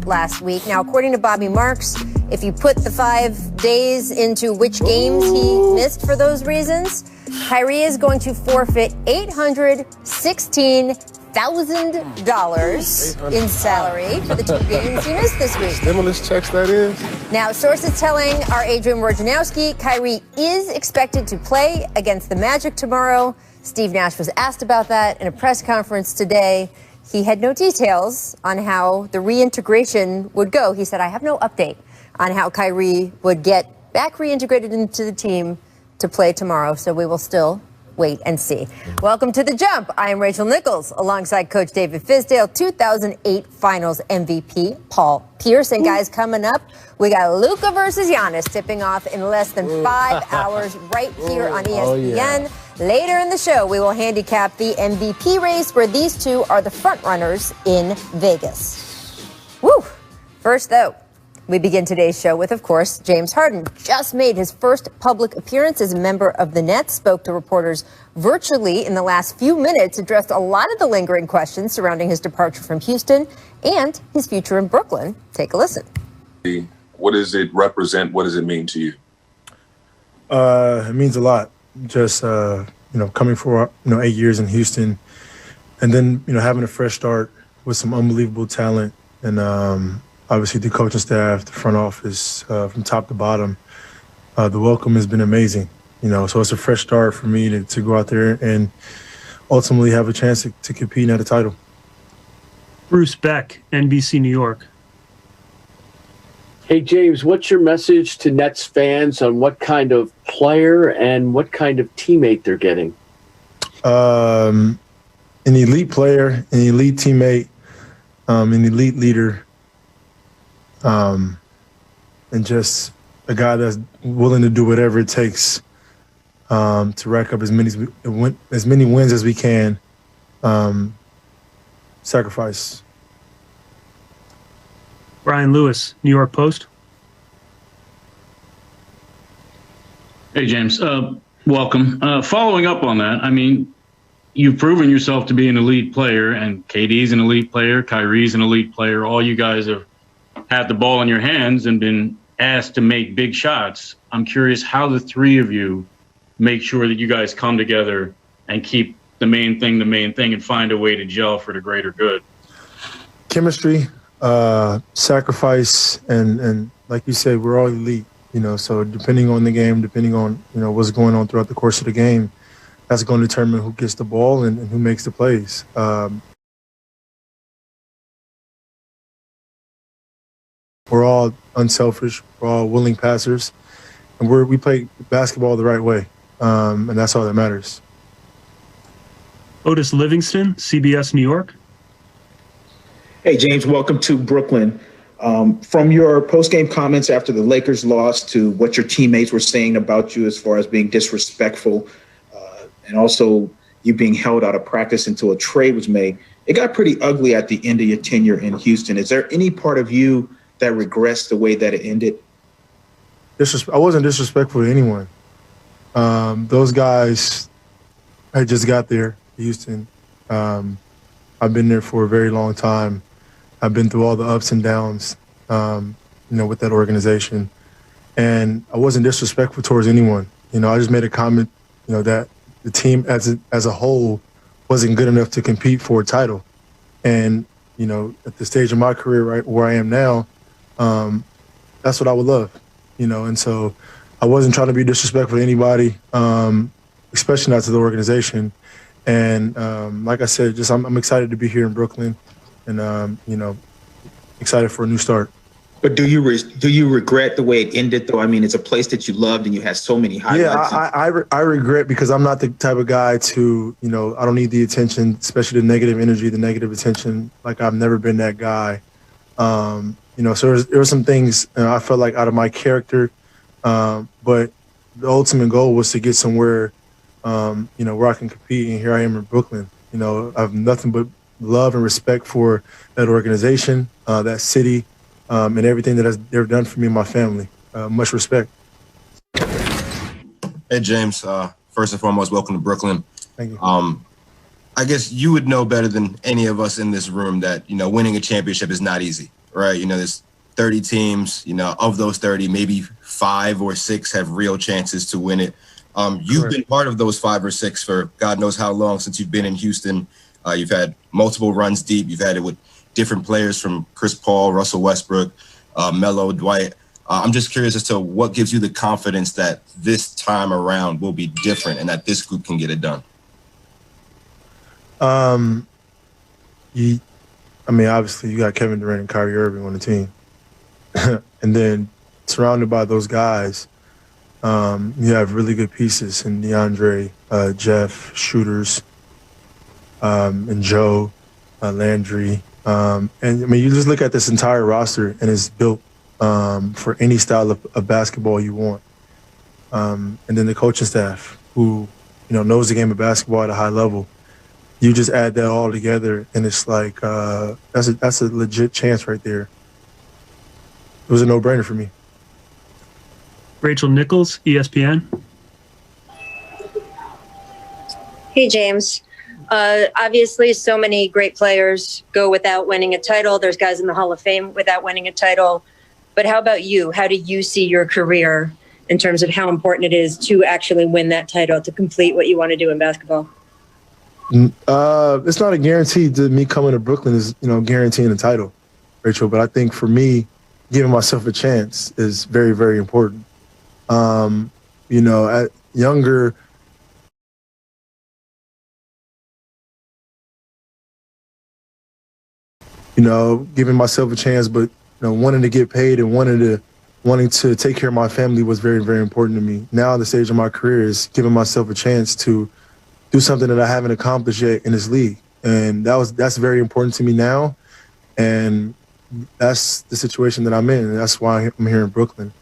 last week. Now, according to Bobby Marks, if you put the 5 days into which games he missed for those reasons, Kyrie is going to forfeit $816,000 in salary for the 2 games he missed this week. Stimulus checks, that is. Now, sources telling our Adrian Wojnarowski Kyrie is expected to play against the Magic tomorrow. Steve Nash was asked about that in a press conference today. He had no details on how the reintegration would go. He said, I have no update on how Kyrie would get back reintegrated into the team to play tomorrow. So we will still wait and see. Welcome to The Jump. I am Rachel Nichols alongside Coach David Fizdale, 2008 Finals MVP Paul Pierce. And guys, coming up, we got Luka versus Giannis tipping off in less than 5 hours right here on ESPN. Oh, yeah. Later in the show, we will handicap the MVP race where these two are the front runners in Vegas. Woo! First, though, we begin today's show with, of course, James Harden. Just made his first public appearance as a member of the Nets, spoke to reporters virtually in the last few minutes, addressed a lot of the lingering questions surrounding his departure from Houston and his future in Brooklyn. Take a listen. What does it represent? What does it mean to you? It means a lot. Just, coming for, 8 years in Houston and then, having a fresh start with some unbelievable talent and obviously the coaching staff, the front office, from top to bottom. The welcome has been amazing, so it's a fresh start for me to go out there and ultimately have a chance to compete at a title. Bruce Beck, NBC New York. Hey, James, what's your message to Nets fans on what kind of player and what kind of teammate they're getting? An elite player, an elite teammate, an elite leader, and just a guy that's willing to do whatever it takes to rack up as many wins as we can, sacrifice. Brian Lewis, New York Post. Hey, James. Welcome. Following up on that, you've proven yourself to be an elite player, and KD's an elite player, Kyrie's an elite player. All you guys have had the ball in your hands and been asked to make big shots. I'm curious how the three of you make sure that you guys come together and keep the main thing, and find a way to gel for the greater good. Chemistry. Sacrifice, and like you said, we're all elite, so depending on the game, depending on, what's going on throughout the course of the game, that's going to determine who gets the ball and who makes the plays. We're all unselfish, we're all willing passers, and we play basketball the right way, and that's all that matters. Otis Livingston, CBS New York. Hey, James, welcome to Brooklyn. From your post-game comments after the Lakers lost to what your teammates were saying about you as far as being disrespectful and also you being held out of practice until a trade was made, it got pretty ugly at the end of your tenure in Houston. Is there any part of you that regrets the way that it ended? I wasn't disrespectful to anyone. Those guys, I just got there, Houston. I've been there for a very long time. I've been through all the ups and downs, with that organization. And I wasn't disrespectful towards anyone. I just made a comment, that the team as a whole wasn't good enough to compete for a title. And, at the stage of my career, right where I am now, that's what I would love, And so I wasn't trying to be disrespectful to anybody, especially not to the organization. And like I said, I'm excited to be here in Brooklyn, and excited for a new start. But do you regret the way it ended, though? It's a place that you loved and you had so many highlights. Yeah, I regret because I'm not the type of guy to, I don't need the attention, especially the negative energy, the negative attention. Like, I've never been that guy. So there were some things I felt like out of my character, but the ultimate goal was to get somewhere where I can compete, and here I am in Brooklyn. I have nothing but love and respect for that organization, that city, and everything that they've done for me and my family. Much respect. Hey, James. First and foremost, welcome to Brooklyn. Thank you. I guess you would know better than any of us in this room that, winning a championship is not easy. right? You know, there's 30 teams. You know, of those 30, maybe 5 or 6 have real chances to win it. You've been part of those 5 or 6 for God knows how long since you've been in Houston. You've had multiple runs deep. You've had it with different players from Chris Paul, Russell Westbrook, Melo, Dwight. I'm just curious as to what gives you the confidence that this time around will be different and that this group can get it done. Obviously you got Kevin Durant and Kyrie Irving on the team. And then surrounded by those guys, you have really good pieces in DeAndre, Jeff, shooters, and Joe, Landry. You just look at this entire roster and it's built for any style of basketball you want. And then the coaching staff who, knows the game of basketball at a high level. You just add that all together and it's like, that's a legit chance right there. It was a no-brainer for me. Rachel Nichols, ESPN. Hey, James. Obviously, so many great players go without winning a title. There's guys in the Hall of Fame without winning a title. But how about you? How do you see your career in terms of how important it is to actually win that title, to complete what you want to do in basketball? It's not a guarantee that me coming to Brooklyn is, guaranteeing a title, Rachel. But I think for me, giving myself a chance is very, very important. At younger, giving myself a chance, but wanting to get paid and wanting to take care of my family was very, very important to me. Now, the stage of my career is giving myself a chance to do something that I haven't accomplished yet in this league, and that's very important to me now, and that's the situation that I'm in, and that's why I'm here in Brooklyn.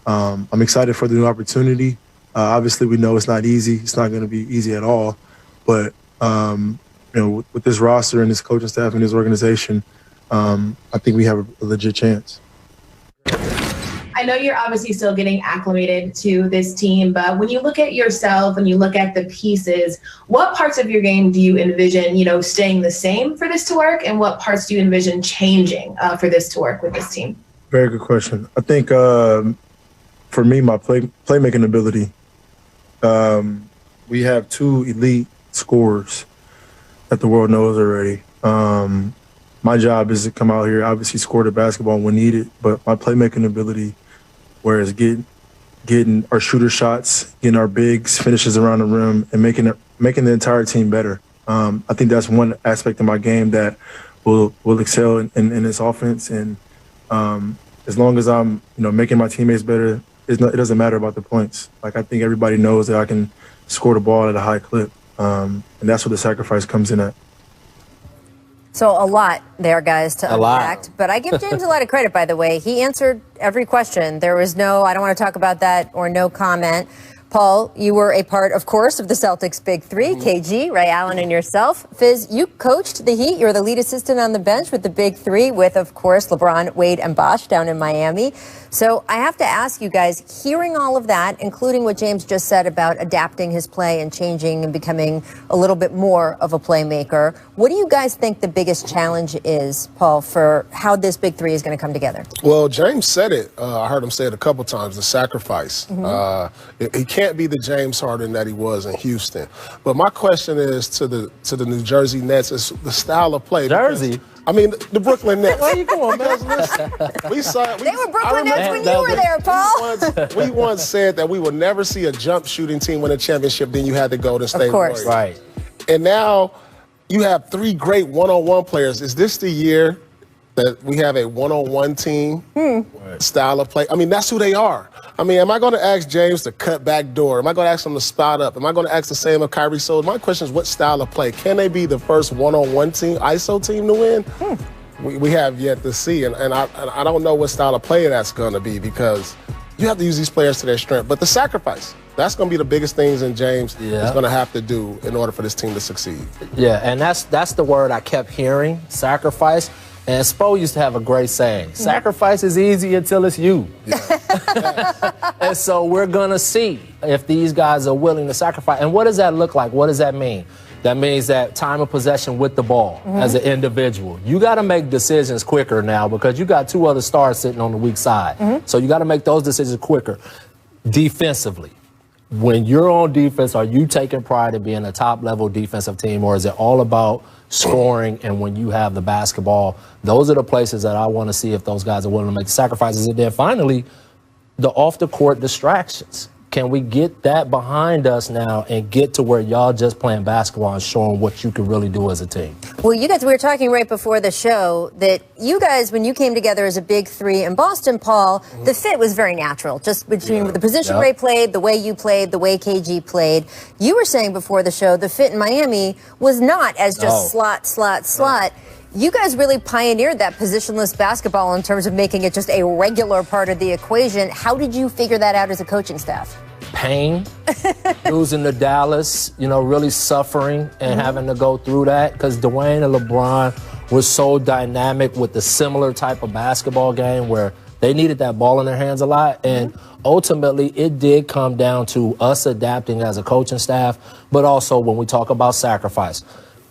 I'm excited for the new opportunity. Obviously, we know it's not easy. It's not going to be easy at all, but with this roster and this coaching staff and this organization, I think we have a legit chance. I know you're obviously still getting acclimated to this team, but when you look at yourself and you look at the pieces, what parts of your game do you envision, staying the same for this to work, and what parts do you envision changing for this to work with this team? Very good question. I think for me, my playmaking ability, we have 2 elite scorers that the world knows already. My job is to come out here, obviously score the basketball when needed, but my playmaking ability, whereas getting our shooter shots, getting our bigs, finishes around the rim, and making the entire team better. I think that's one aspect of my game that will excel in this offense. And as long as I'm making my teammates better, it doesn't matter about the points. Like, I think everybody knows that I can score the ball at a high clip, and that's where the sacrifice comes in at. So a lot there, guys, to unpack. But I give James a lot of credit, by the way. He answered every question. There was no, I don't want to talk about that, or no comment. Paul, you were a part, of course, of the Celtics' Big Three, KG, Ray Allen, and yourself. Fizz, you coached the Heat. You're the lead assistant on the bench with the Big Three with, of course, LeBron, Wade, and Bosh down in Miami. So I have to ask you guys, hearing all of that, including what James just said about adapting his play and changing and becoming a little bit more of a playmaker, what do you guys think the biggest challenge is, Paul, for how this Big Three is going to come together? Well, James said it. I heard him say it a couple times, the sacrifice. He can't be the James Harden that he was in Houston. But my question is to the New Jersey Nets is the style of play. Jersey? The Brooklyn Nets. Where are you going, man? They were Brooklyn Nets when you were there, Paul. We once said that we would never see a jump shooting team win a championship, then you had to go to State Warriors. Right. And now you have 3 great one-on-one players. Is this the year that we have a one-on-one team style of play? That's who they are. Am I going to ask James to cut back door? Am I going to ask him to spot up? Am I going to ask the same of Kyrie? So my question is, what style of play? Can they be the first one-on-one team, ISO team to win? We have yet to see. And I don't know what style of play that's going to be, because you have to use these players to their strength. But the sacrifice, that's going to be the biggest things in James is going to have to do in order for this team to succeed. Yeah, and that's the word I kept hearing, sacrifice. And Spo used to have a great saying, sacrifice is easy until it's you. And so we're going to see if these guys are willing to sacrifice. And what does that look like? What does that mean? That means that time of possession with the ball as an individual. You got to make decisions quicker now because you got 2 other stars sitting on the weak side. So you got to make those decisions quicker. Defensively, when you're on defense, are you taking pride in being a top-level defensive team, or is it all about scoring and when you have the basketball? Those are the places that I want to see if those guys are willing to make the sacrifices. And then finally, the off-the-court distractions. Can we get that behind us now and get to where y'all just playing basketball and showing what you can really do as a team? Well, you guys, we were talking right before the show that you guys, when you came together as a big three in Boston, Paul, the fit was very natural, just between the position Ray played, the way you played, the way KG played. You were saying before the show the fit in Miami was not as just slot. You guys really pioneered that positionless basketball in terms of making it just a regular part of the equation. How did you figure that out as a coaching staff? Pain, losing to Dallas, really suffering and having to go through that because Dwayne and LeBron were so dynamic with the similar type of basketball game where they needed that ball in their hands a lot. And ultimately, it did come down to us adapting as a coaching staff, but also when we talk about sacrifice.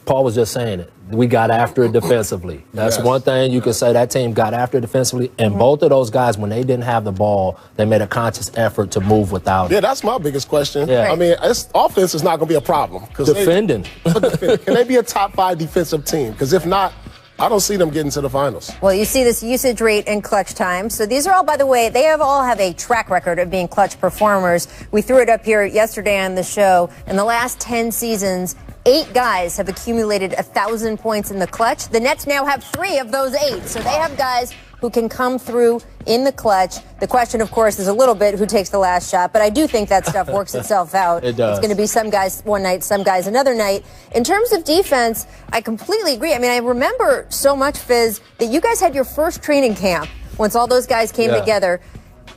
Paul was just saying it. We got after it defensively. That's one thing you can say. That team got after it defensively. And both of those guys, when they didn't have the ball, they made a conscious effort to move without it. Yeah, that's my biggest question. Yeah. I mean, offense is not going to be a problem. Defending. Can they be a top 5 defensive team? Because if not, I don't see them getting to the finals. Well, you see this usage rate in clutch time. So these are all, by the way, they all have a track record of being clutch performers. We threw it up here yesterday on the show. In the last 10 seasons, 8 guys have accumulated 1,000 points in the clutch. The Nets now have 3 of those 8. So they have guys who can come through in the clutch. The question, of course, is a little bit who takes the last shot. But I do think that stuff works itself out. It does. It's going to be some guys one night, some guys another night. In terms of defense, I completely agree. I mean, I remember so much, Fizz, that you guys had your first training camp once all those guys came together.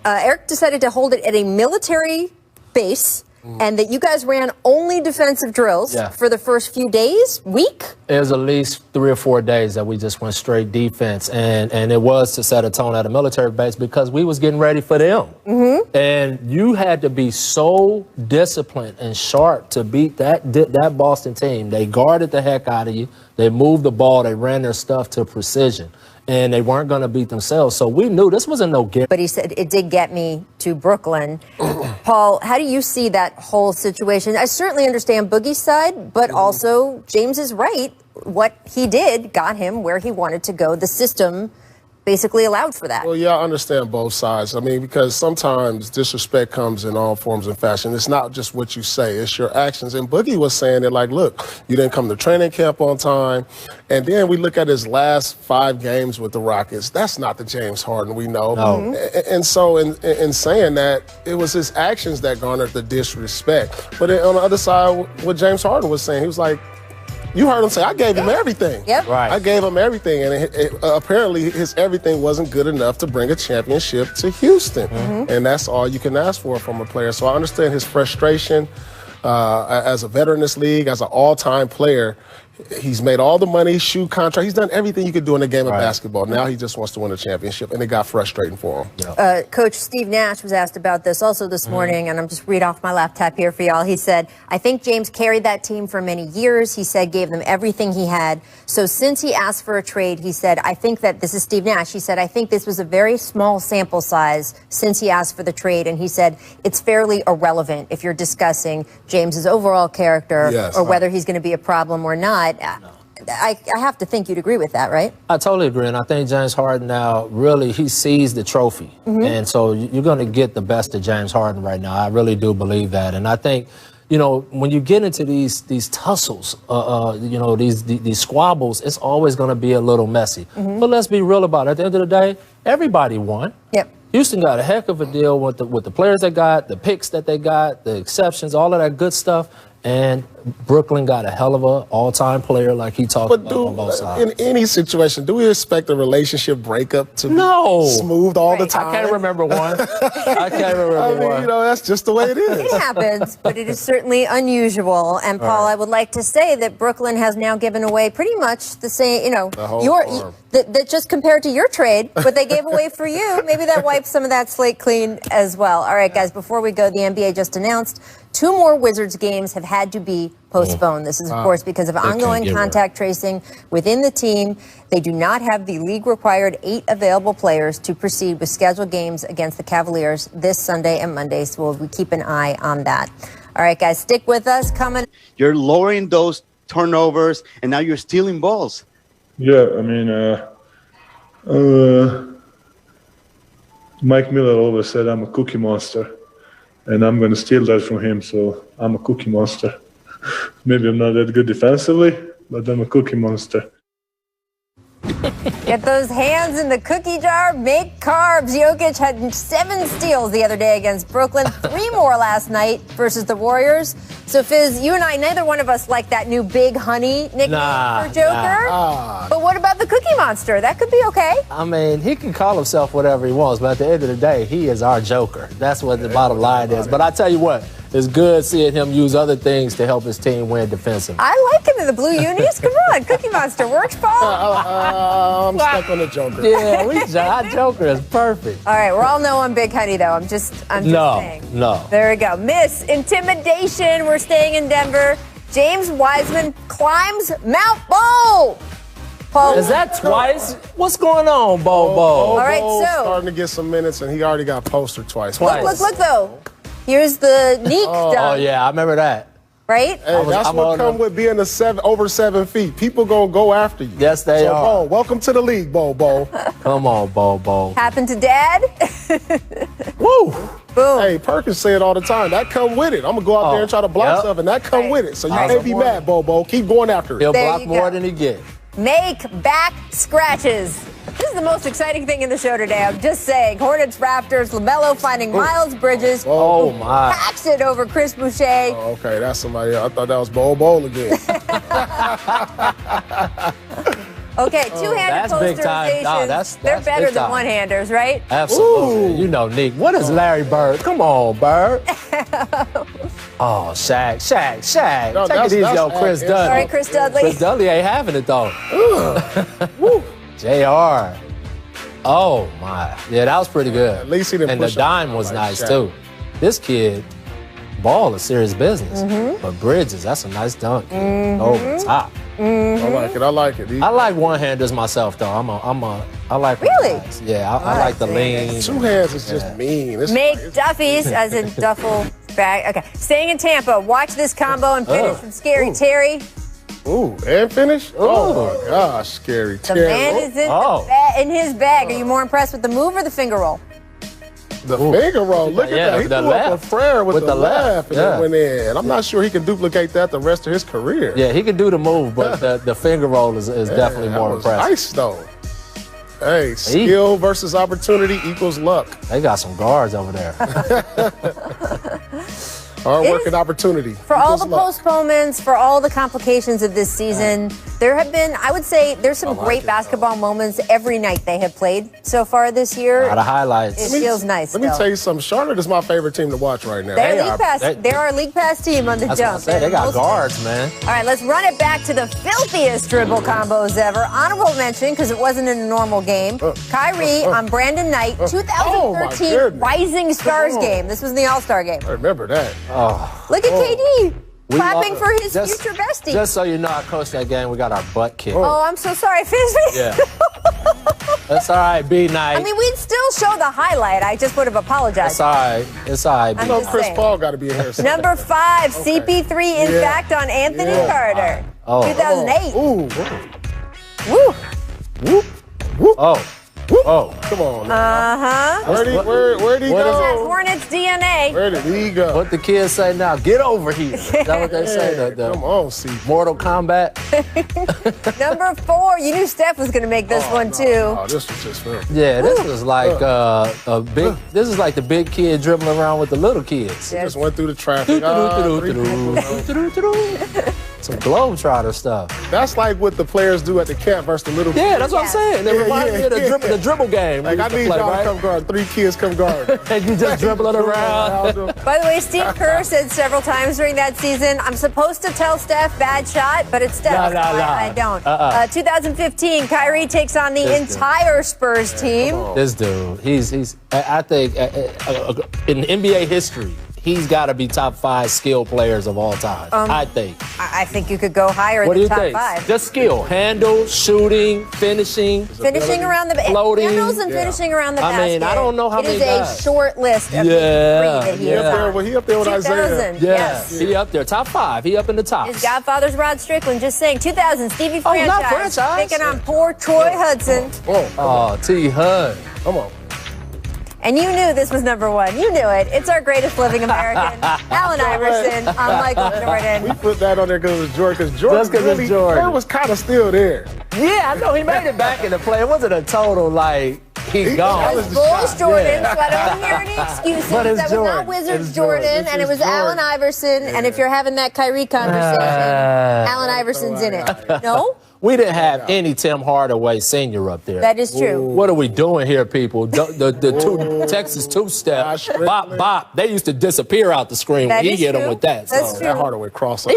Eric decided to hold it at a military base. And that you guys ran only defensive drills for the first few days, week? It was at least 3 or 4 days that we just went straight defense. And it was to set a tone at a military base because we was getting ready for them. And you had to be so disciplined and sharp to beat that Boston team. They guarded the heck out of you. They moved the ball. They ran their stuff to precision. And they weren't going to beat themselves. So we knew this wasn't no game. But he said it did get me to Brooklyn. Paul, how do you see that whole situation? I certainly understand Boogie's side, but also James is right. What he did got him where he wanted to go. The system basically allowed for that. Well, yeah, I understand both sides. I mean, because sometimes disrespect comes in all forms and fashion. It's not just what you say, it's your actions. And Boogie was saying it like, look, you didn't come to training camp on time. And then we look at his last 5 games with the Rockets. That's not the James Harden we know. No. And so in saying that, it was his actions that garnered the disrespect. But on the other side, what James Harden was saying, he was like, you heard him say, I gave him everything. Yep. I gave him everything. And apparently his everything wasn't good enough to bring a championship to Houston. And that's all you can ask for from a player. So I understand his frustration as a veteran in this league, as an all-time player. He's made all the money, shoe contract. He's done everything you could do in the game of basketball. Now he just wants to win a championship, and it got frustrating for him. Coach Steve Nash was asked about this also this morning, and I'm just read off my laptop here for y'all. He said, I think James carried that team for many years. He said, gave them everything he had. So since he asked for a trade, he said, I think that this is Steve Nash. He said, I think this was a very small sample size since he asked for the trade. And he said, it's fairly irrelevant if you're discussing James's overall character or whether he's going to be a problem or not. I have to think you'd agree with that, right? I totally agree. And I think James Harden now really, he sees the trophy. And so you're going to get the best of James Harden right now. I really do believe that. And I think, when you get into these tussles, these squabbles, it's always going to be a little messy. But let's be real about it. At the end of the day, everybody won. Yep. Houston got a heck of a deal with the players they got, the picks that they got, the exceptions, all of that good stuff. And Brooklyn got a hell of an all-time player like he talked about on both sides. In any situation, do we expect a relationship breakup to be smooth all the time? I can't remember one. That's just the way it is. It happens, but it is certainly unusual. And Paul, I would like to say that Brooklyn has now given away pretty much the same, the whole that just compared to your trade, but they gave away for you. Maybe that wipes some of that slate clean as well. All right, guys, before we go, the NBA just announced 2 more Wizards games have had to be postponed. This is, of course, because of ongoing contact tracing within the team. They do not have the league-required 8 available players to proceed with scheduled games against the Cavaliers this Sunday and Monday, so we'll keep an eye on that. All right, guys, stick with us. You're lowering those turnovers, and now you're stealing balls. Yeah, I mean, Mike Miller always said I'm a cookie monster, and I'm going to steal that from him, so I'm a cookie monster. Maybe I'm not that good defensively, but I'm a cookie monster. Get those hands in the cookie jar, make carbs. Jokic had 7 steals the other day against Brooklyn, 3 more last night versus the Warriors. So, Fizz, you and I, neither one of us like that new Big Honey nickname for Joker. But what about the Cookie Monster? That could be okay. I mean, he can call himself whatever he wants, but at the end of the day, he is our Joker. That's what the bottom line is. But I tell you what, it's good seeing him use other things to help his team win defensively. I like him in the blue unis. Come on, Cookie Monster works, Paul. I'm stuck on the Joker. Yeah, our Joker is perfect. All right, we're all no on Big Honey, though. I'm just saying. No. There we go. Miss Intimidation. We're staying in Denver. James Wiseman climbs Mount Bo. Paul, is that twice? What's going on, Bo? All right, so starting to get some minutes, and he already got postered twice. Look, though. Here's the Neek dunk. Oh, yeah, I remember that. Right? Hey, that's what comes with being over 7 feet. People gonna go after you. Yes, they are. Bo, welcome to the league, Bo. Come on, Bo. Happened to Dad? Woo! Boom. Hey, Perkins say it all the time. That come with it. I'm gonna go out there and try to block stuff, and that come with it. So you can't be mad, Bo. Keep going after it. He'll block more than he gets. Make back scratches. This is the most exciting thing in the show today. I'm just saying. Hornets, Raptors, LaMelo finding Miles Bridges. Oh, my. Packs it over Chris Boucher. Oh, okay, that's somebody else. I thought that was Bo again. Okay, two-handed posterizations. They're better than one-handers, right? Absolutely. Ooh. You know, Nick. What is Larry Bird? Come on, Bird. Oh, Shaq. No, take it easy, yo, Chris Dudley. Sorry, Chris Dudley. Chris Dudley ain't having it, though. JR. Oh, my. Yeah, that was pretty good. At least he didn't And the dime was nice, too. This kid, ball is serious business. But Bridges, that's a nice dunk. Over the top. I like it. I like one-handers myself, though. I like really? Yeah, I like the lean. 2 hands is just mean. Make Duffies, as in duffel bag. Okay, staying in Tampa. Watch this combo and finish from Scary Terry. Ooh, and finish? Oh, my gosh, Scary Terry. The man is in his bag. Are you more impressed with the move or the finger roll? The finger roll. Look at that. He threw up a prayer with the left and it went in. I'm not sure he can duplicate that the rest of his career. Yeah, he can do the move, but the finger roll is definitely more impressive. Nice, though. Hey, skill versus opportunity equals luck. They got some guards over there. Hard work and opportunity. For all the postponements, for all the complications of this season, there have been, I would say, there's some great basketball moments every night they have played so far this year. A lot of highlights. It feels nice. Let me tell you something. Charlotte is my favorite team to watch right now. They're our League Pass team on the jump. They got guards, man. All right, let's run it back to the filthiest dribble combos ever. Honorable mention, because it wasn't in a normal game. Kyrie on Brandon Knight, 2013 Rising Stars game. This was in the All-Star game. I remember that. Look at KD clapping for his future bestie. Just so you know, I coached that game. We got our butt kicked. Oh, I'm so sorry, Fizz. Yeah. That's all right, B-Night. I mean, we'd still show the highlight. I just would have apologized. It's all right. It's all right, B-Night. Chris Paul got to be in here. Number 5, CP3 impact on Anthony Carter. 2008. Woo. Oh. Oh, come on. Where'd he go? Hornets DNA. Where did he go? What the kids say now? Get over here. Is that what they say? Come on, see. Mortal Kombat. Number 4. You knew Steph was going to make this one too. Oh, this was just fun. Yeah, this was like a big. This is like the big kid dribbling around with the little kids. He just went through the traffic. Some Globetrotter stuff. That's like what the players do at the camp versus the little kids. Yeah, that's what I'm saying. It reminds me of the dribble game. Like, I need y'all to come guard. 3 kids come guard. And you just dribbling around. By the way, Steve Kerr said several times during that season, I'm supposed to tell Steph bad shot, but it's Steph. I don't. 2015, Kyrie takes on the entire Spurs team. This dude, he's I think in NBA history, he's got to be top 5 skill players of all time. I think. I think you could go higher What in do the you top think? 5. Just skill, handle, shooting, finishing, Finishing around the floating. handles and finishing around the basket. I mean, I don't know how many It is guys. a short list of the 3 that he is on. Well, he up there with Isaiah. 2000, yes. He up there, top 5. He up in the top. His godfather's Rod Strickland, just saying. 2000, Stevie Oh, not Franchise. Franchise. Taking on poor Troy Hudson. Oh, T. Hud. Come on. And you knew this was number 1. You knew it. It's our greatest living American, Allen Iverson, on Michael Jordan. We put that on there because it was Jordan. Because Jordan, Just 'cause it's really, Jordan. Jordan was kind of still there. Yeah, I know he made it back in the play. It wasn't a total like he gone. It was Bulls Jordan, so I don't hear any excuses. But it's That was Jordan. not Wizards It's Jordan, Jordan. and it was Allen Iverson. And if you're having that Kyrie conversation, Allen Iverson's in it. No? We didn't have any Tim Hardaway Sr. up there. That is true. What are we doing here, people? The two Texas two-step, bop, bop, they used to disappear out the screen That when he is hit them true. with that. That's so. true. That Hardaway crossover.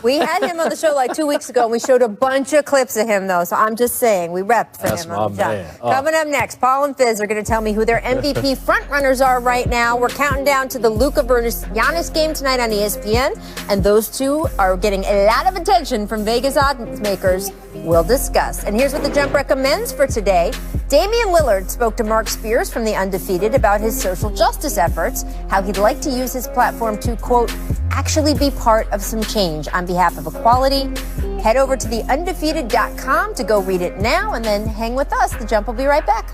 We had him on the show like 2 weeks ago, and we showed a bunch of clips of him, though. So I'm just saying, we repped for That's him on the my show. man. Oh. Coming up next, Paul and Fizz are going to tell me who their MVP frontrunners are right now. We're counting down to the Luka versus Giannis game tonight on ESPN, and those two are getting a lot of attention from Vegas odds makers. We'll discuss. And here's what the Jump recommends for today. Damian Lillard spoke to Mark Spears from The Undefeated about his social justice efforts, how he'd like to use his platform to, quote, actually be part of some change on behalf of equality. Head over to theundefeated.com to go read it now, and then hang with us. The Jump will be right back.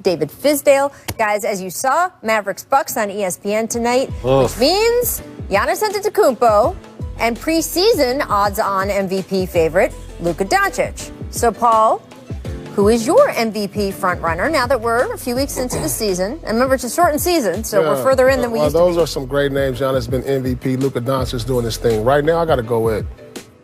David Fizdale. Guys, as you saw, Mavericks-Bucks on ESPN tonight, which means Giannis Antetokounmpo and preseason odds-on MVP favorite, Luka Doncic. So, Paul, who is your MVP frontrunner now that we're a few weeks into the season? And remember, it's a shortened season, so we're further in than we used to be. Those are some great names. Giannis been MVP. Luka Doncic doing his thing. Right now, I got to go with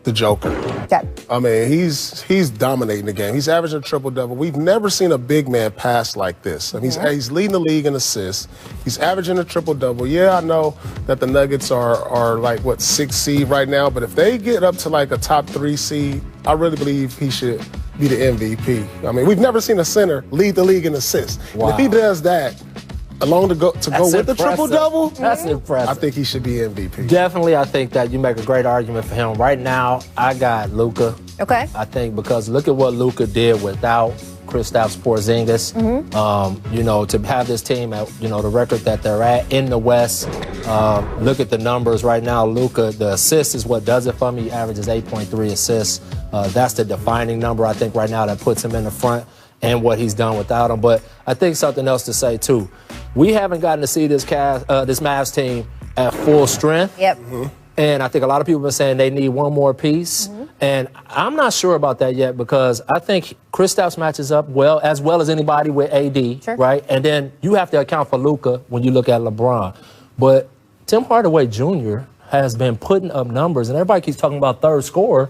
the Joker. Okay. I mean, he's dominating the game. He's averaging a triple-double. We've never seen a big man pass like this. I mean, he's leading the league in assists. He's averaging a triple-double. Yeah, I know that the Nuggets are like, 6th seed right now, but if they get up to like a top 3 seed, I really believe he should be the MVP. I mean, we've never seen a center lead the league in assists. Wow. And if he does that, along to go with the triple-double, That's impressive. I think he should be MVP. Definitely, I think that you make a great argument for him. Right now, I got Luka. Okay. I think because look at what Luka did without Kristaps Porzingis. To have this team at, the record that they're at in the West. Look at the numbers right now. Luka, the assist is what does it for me. He averages 8.3 assists. That's the defining number, I think, right now that puts him in the front and what he's done without him. But I think something else to say, too. We haven't gotten to see this Mavs team at full strength. Yep. And I think a lot of people have been saying they need one more piece. And I'm not sure about that yet because I think Kristaps matches up as well as anybody with AD, right? And then you have to account for Luka when you look at LeBron. But Tim Hardaway Jr. has been putting up numbers, and everybody keeps talking about third scorer.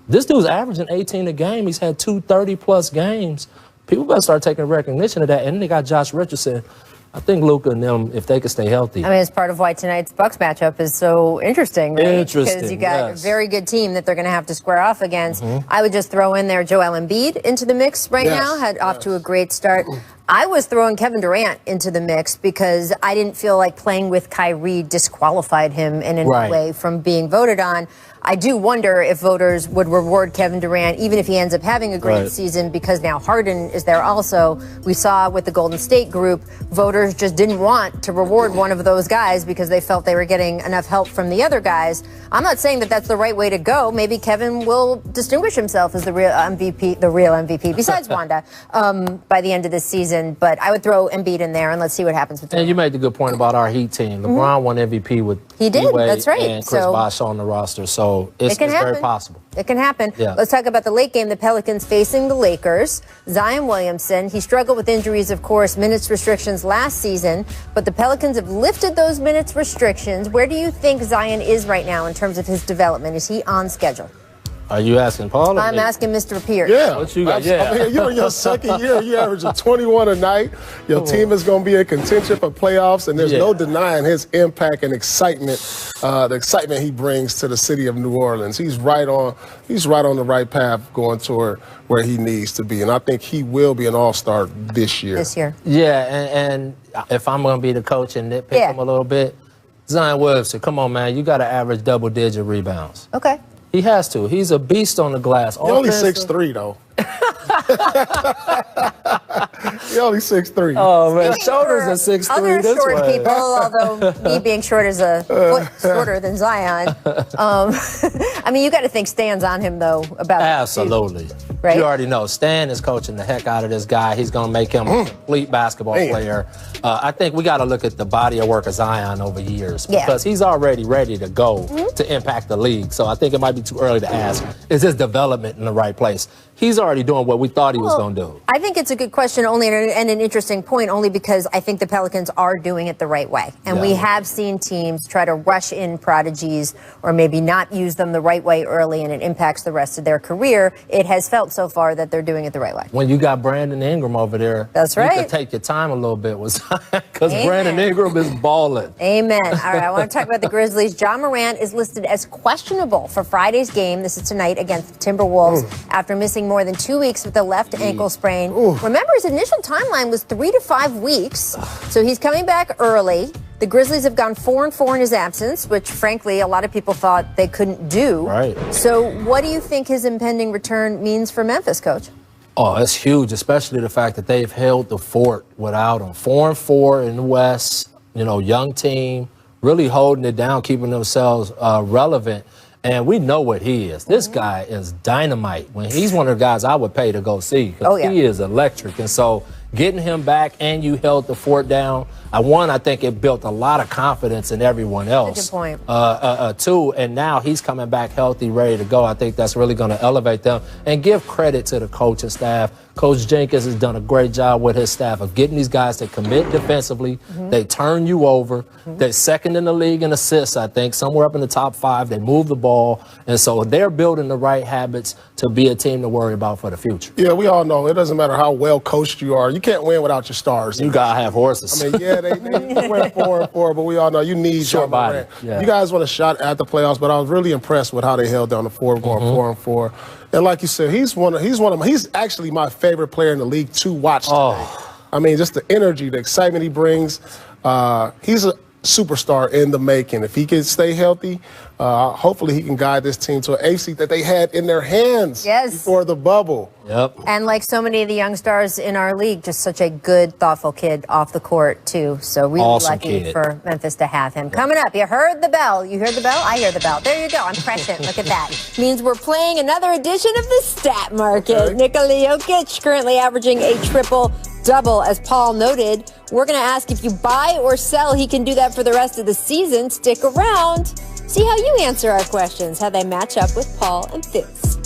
This dude's averaging 18 a game. He's had 2 30-plus games. People better start taking recognition of that. And then they got Josh Richardson. I think Luka and them, if they could stay healthy. I mean, it's part of why tonight's Bucks matchup is so interesting, right? Interesting, Because you got a very good team that they're going to have to square off against. I would just throw in there Joel Embiid into the mix right now, off to a great start. I was throwing Kevin Durant into the mix because I didn't feel like playing with Kyrie disqualified him in any way from being voted on. I do wonder if voters would reward Kevin Durant, even if he ends up having a great season, because now Harden is there also. We saw with the Golden State group, voters just didn't want to reward one of those guys because they felt they were getting enough help from the other guys. I'm not saying that that's the right way to go. Maybe Kevin will distinguish himself as the real MVP, besides Wanda, by the end of this season. But I would throw Embiid in there and let's see what happens with him. And you made the good point about our Heat team. LeBron won MVP with D-Wade that's right. and Chris Bosh on the roster. So it's very possible. It can happen. Yeah. Let's talk about the late game. The Pelicans facing the Lakers. Zion Williamson, he struggled with injuries, of course, minutes restrictions last season, but the Pelicans have lifted those minutes restrictions. Where do you think Zion is right now in terms of his development? Is he on schedule? Are you asking Paul? I'm asking Mr. Pierce. Yeah. What you got? I mean, you're in your second year. You averaging 21 a night. Your team is going to be in contention for playoffs, and there's no denying his impact and excitement, the excitement he brings to the city of New Orleans. He's right on the right path going toward where he needs to be, and I think he will be an all-star this year. Yeah, and if I'm going to be the coach and nitpick him a little bit, Zion Williamson, come on, man. You got to average double-digit rebounds. Okay. He has to. He's a beast on the glass. He's only 6'3", though. He's only 6'3". Oh, man. Shoulders are 6'3". Other this short way. people, although me being short is a foot shorter than Zion. I mean, you got to think Stan's on him, though, about Absolutely. Right? You already know. Stan is coaching the heck out of this guy. He's going to make him a complete basketball player. I think we got to look at the body of work of Zion over years because he's already ready to go to impact the league. So I think it might be too early to ask, is his development in the right place? He's already doing what we thought he was going to do. I think it's a good question and an interesting point only because I think the Pelicans are doing it the right way. And we have seen teams try to rush in prodigies or maybe not use them the right way early and it impacts the rest of their career. It has felt so far that they're doing it the right way. When you got Brandon Ingram over there, that's right. You can take your time a little bit with because Brandon Ingram is balling. Amen. All right, I want to talk about the Grizzlies. Ja Morant is listed as questionable for Friday's game. This is tonight against the Timberwolves after missing more than 2 weeks with a left ankle sprain. Remember, his initial timeline was 3 to 5 weeks, so he's coming back early. The Grizzlies have gone 4-4 in his absence, which, frankly, a lot of people thought they couldn't do. Right. So what do you think his impending return means for Memphis, Coach? Oh, it's huge, especially the fact that they've held the fort without him. 4-4 in the West, you know, young team, really holding it down, keeping themselves relevant. And we know what he is. This guy is dynamite. When he's one of the guys I would pay to go see because he is electric. And so getting him back and you held the fort down, I think it built a lot of confidence in everyone else. That's a good point. Too. And now he's coming back healthy, ready to go. I think that's really going to elevate them and give credit to the coaching staff. Coach Jenkins has done a great job with his staff of getting these guys to commit defensively. They turn you over. They're second in the league in assists, I think, somewhere up in the top 5. They move the ball. And so they're building the right habits to be a team to worry about for the future. Yeah, we all know it doesn't matter how well coached you are. You can't win without your stars. You got to have horses. I mean, yeah, they went 4-4, but we all know you need short body. You guys want a shot at the playoffs, but I was really impressed with how they held down the fort, going 4-4. And like you said, he's actually my favorite player in the league to watch today. I mean, just the energy, the excitement he brings. He's a superstar in the making. If he can stay healthy, hopefully he can guide this team to an eighth seed that they had in their hands before the bubble. And like so many of the young stars in our league, just such a good, thoughtful kid off the court, too. So really lucky for Memphis to have him. Coming up, you heard the bell. You heard the bell? I hear the bell. There you go. I'm prescient. Look at that. Means we're playing another edition of the Stat Market. Nikola Jokic currently averaging a triple-double, as Paul noted. We're going to ask if you buy or sell. He can do that for the rest of the season. Stick around. See how you answer our questions, how they match up with Paul and Fitz.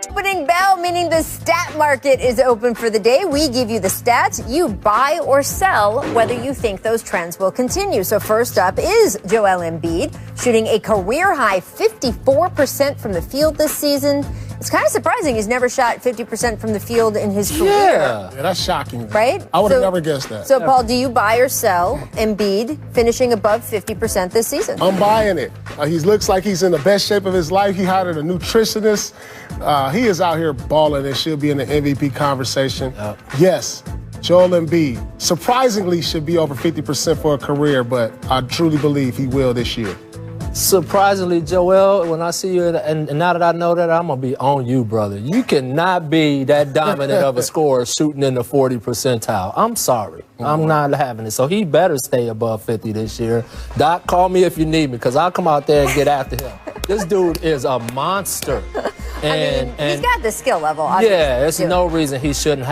Opening bell, meaning the stat market is open for the day. We give you the stats. You buy or sell whether you think those trends will continue. So first up is Joel Embiid, shooting a career-high 54% from the field this season. It's kind of surprising he's never shot 50% from the field in his career. Yeah, that's shocking. Right? I would have never guessed that. So, Paul, do you buy or sell Embiid finishing above 50% this season? I'm buying it. He looks like he's in the best shape of his life. He hired a nutritionist. He is out here balling and should be in the MVP conversation. Yes, Joel Embiid surprisingly should be over 50% for a career, but I truly believe he will this year. Surprisingly, Joel, when I see you, and now that I know that, I'm going to be on you, brother. You cannot be that dominant of a scorer shooting in the 40 percentile. I'm sorry. I'm not having it. So he better stay above 50 this year. Doc, call me if you need me, because I'll come out there and get after him. This dude is a monster. And he's got the skill level. Obviously. Yeah, there's no reason he shouldn't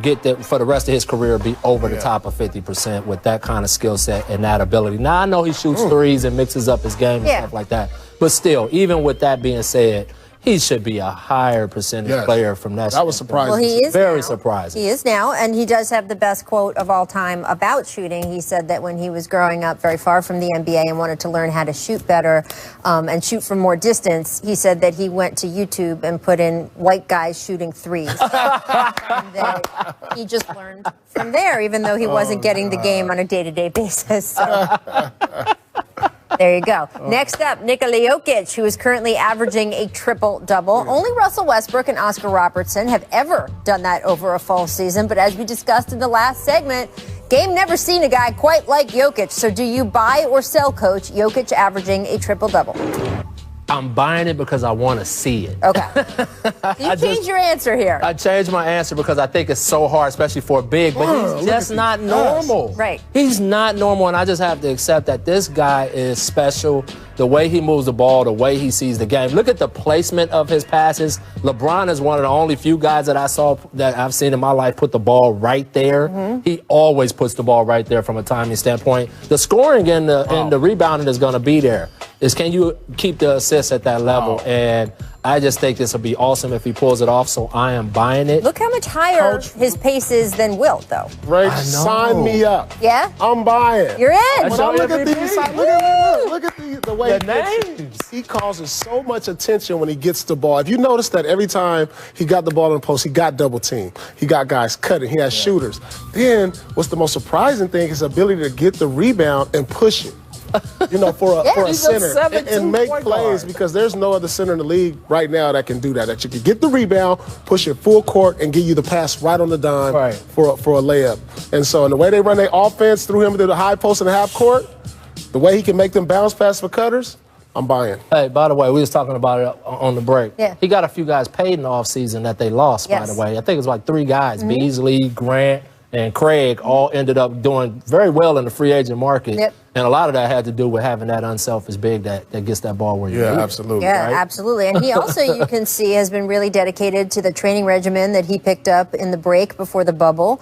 get that for the rest of his career, be over the top of 50% with that kind of skill set and that ability. Now, I know he shoots threes and mixes up his game and stuff like that. But still, even with that being said, he should be a higher percentage player from that. That was surprising. Well, he is very now. surprising. He is now, and he does have the best quote of all time about shooting. He said that when he was growing up very far from the NBA and wanted to learn how to shoot better and shoot from more distance, he said that he went to YouTube and put in white guys shooting threes. And that he just learned from there, even though he wasn't getting the game on a day-to-day basis. So. There you go. Next up, Nikola Jokic, who is currently averaging a triple-double. Only Russell Westbrook and Oscar Robertson have ever done that over a full season. But as we discussed in the last segment, Game never seen a guy quite like Jokic. So do you buy or sell, Coach, Jokic averaging a triple-double? I'm buying it because I want to see it. Okay. You changed your answer here. I changed my answer because I think it's so hard, especially for a big, but he's just not normal. Right. He's not normal, and I just have to accept that this guy is special. The way he moves the ball, the way he sees the game. Look at the placement of his passes. LeBron is one of the only few guys that I've seen in my life put the ball right there. Mm-hmm. He always puts the ball right there from a timing standpoint. The scoring and the rebounding is going to be there. Can you keep the assists at that level? And I just think this will be awesome if he pulls it off, so I am buying it. Look how much higher his pace is than Wilt, though. Right, sign me up. Yeah? I'm buying. You're in. When I look at these, look at the way he causes so much attention when he gets the ball. If you notice that every time he got the ball in the post, he got double teamed. He got guys cutting. He has shooters. Then what's the most surprising thing is his ability to get the rebound and push it. For a center and make plays, because there's no other center in the league right now that can do that. That you can get the rebound, push it full court, and give you the pass right on the dime for a layup. And so, in the way they run their offense through him to the high post and the half court, the way he can make them bounce pass for cutters, I'm buying. Hey, by the way, we was talking about it on the break. Yeah. He got a few guys paid in the offseason that they lost, by the way. I think it's like 3 guys, Beasley, Grant, and Craig all ended up doing very well in the free agent market. Yep. And a lot of that had to do with having that unselfish big that gets that ball where you need it. Absolutely. Yeah, absolutely. And he also, you can see, has been really dedicated to the training regimen that he picked up in the break before the bubble.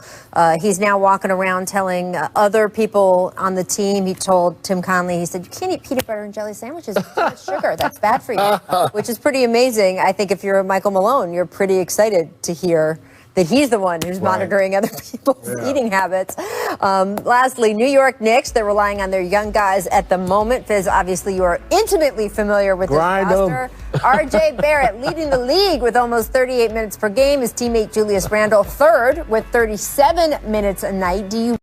He's now walking around telling other people on the team, he told Tim Conley, he said, you can't eat peanut butter and jelly sandwiches with too much sugar. That's bad for you, which is pretty amazing. I think if you're Michael Malone, you're pretty excited to hear that he's the one who's monitoring other people's eating habits. Lastly, New York Knicks, they're relying on their young guys at the moment. Fizz, obviously you are intimately familiar with this roster. RJ Barrett leading the league with almost 38 minutes per game. His teammate Julius Randle third with 37 minutes a night. Do you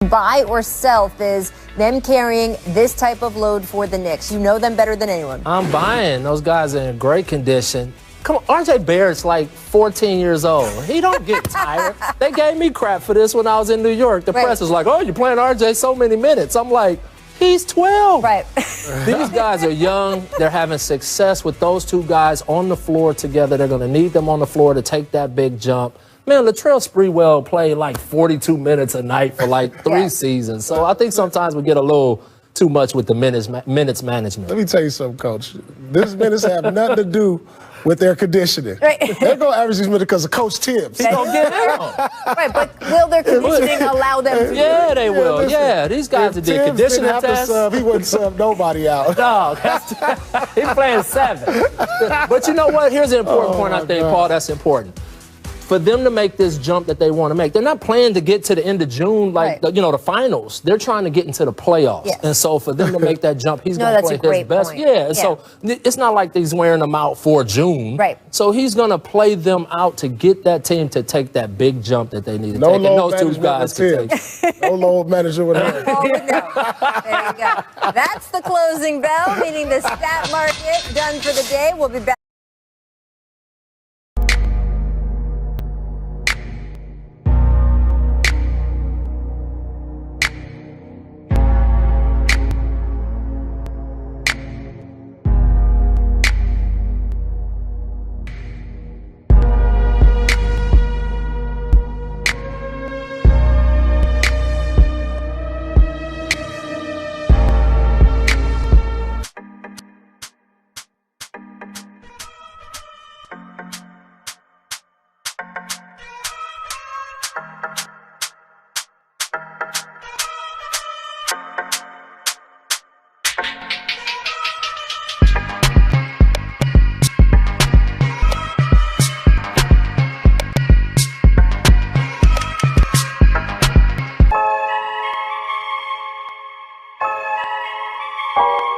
buy or sell, Fizz, them carrying this type of load for the Knicks? You know them better than anyone. I'm buying. Those guys are in great condition. Come on, RJ Barrett's like 14 years old. He don't get tired. They gave me crap for this when I was in New York. The press was like, oh, you're playing RJ so many minutes. I'm like, he's 12. Right. These guys are young. They're having success with those 2 guys on the floor together. They're going to need them on the floor to take that big jump. Man, Latrell Sprewell played like 42 minutes a night for like 3 seasons. So I think sometimes we get a little too much with the minutes management. Let me tell you something, Coach. These minutes have nothing to do with their conditioning. Right. They're going to average these minutes because of Coach Tibbs. He's going to get out. Right, but will their conditioning allow them to? Yeah, they will. Listen, these guys that did conditioning tests. He wouldn't sub nobody out. No, he's playing 7. But you know what? Here's an important point, I think, Paul, that's important. For them to make this jump that they want to make, they're not playing to get to the end of June like the finals. They're trying to get into the playoffs. Yes. And so for them to make that jump, he's going to play his best. Point. Yeah, so it's not like he's wearing them out for June. Right. So he's going to play them out to get that team to take that big jump that they need to take. And those 2 guys to take. No load manager with him. There you go. That's the closing bell, meaning the stat market done for the day. We'll be back. You